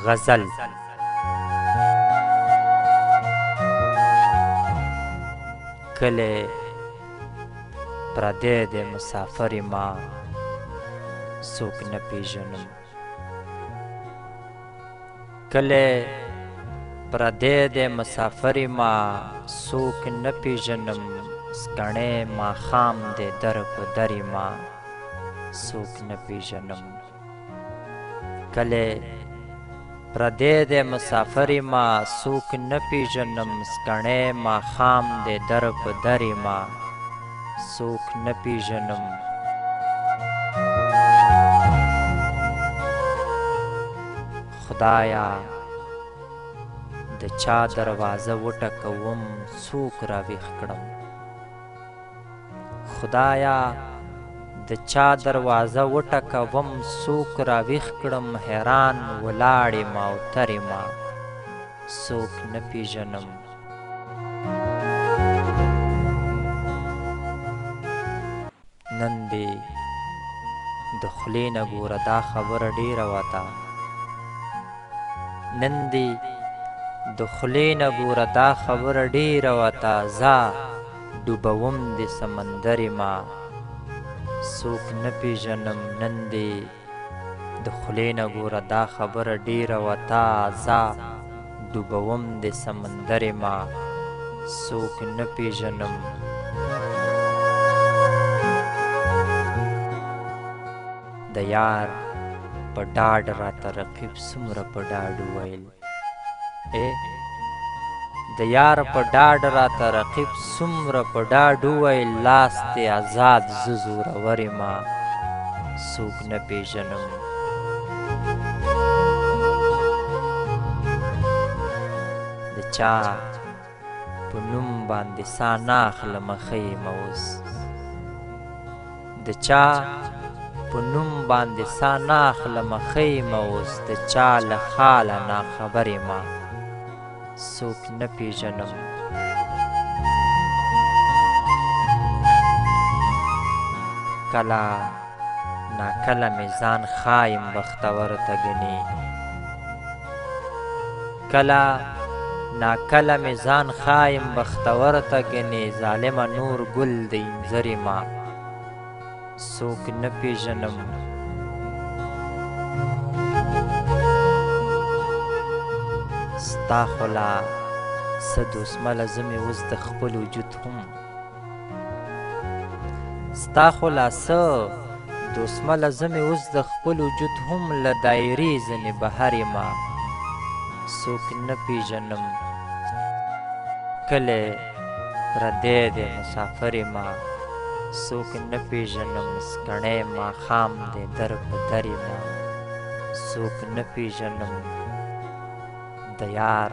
غزل کله پردی د مسافر ما څوک نه پیژنم کله پردی د مسافر ما څوک نه پیژنم سکڼې ماښام د در په درې ما څوک نه پیژنم کله پردی د مسافر ما څوک نه پیژنم سکڼې ماښام د در په درې ما څوک نه پیژنم خدایا د چا دروازه وټکوم څوک راویښ کړم خدایا د چا دروازه وټکوم څوک راویښ کړم حیران ولاړې ما او ترې ما څوک نه پیژنم نن دې د خولې نه ګوره دا خبره ډېره وته نن دې د خولې نه ګوره دا خبره ډېره وته ځه ډوبوم دې سمندرې ما څوک نه پیژنم نن دې د خولې نه ګوره دا خبره ډېره وته ځه ډوبوم دې سمندرې ما څوک نه پیژنم د یار په ډاډ راته رقیب څومره په ډاډ وویل د یار په ډاډ راته رقیب څومره په ډاډ وویل لاس دې ازاد زه زورور یمه څوک نه پیژنم د چا په نوم باندې سا نه اخلمه ښه یمه اوس د چا په نوم باندې سا نه اخلمه ښه یمه اوس د چا له حاله ناخبر یمه څوک نه پیژنم کله ناکله مې ځان ښایم بختور ته ګنې کله ناکله مې ځان ښایم بختور ته ګنې ظالمه نور ګل د انځر یمه څوک نه پیژنم ستا خو لا څه دوسمله زه مې اوس د خپل وجود هم ستا خو لا څه دوسمله زه مې اوس د خپل وجود هم له دایرې ځنې بهر یمه څوک نه پیژنم کله پردی د مسافر یمه څوک نه پیژنم سکڼې ماښام د در په در یمه څوک نه پیژنم د یار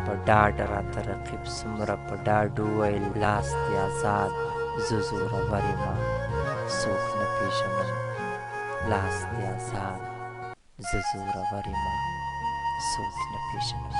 په ډاډ راته رقیب څومره په ډاډ وویل لاس دې ازاد زه زورور یمه څوک نه پیژنم لاس دې ازاد زه زورور یمه څوک نه پیژنم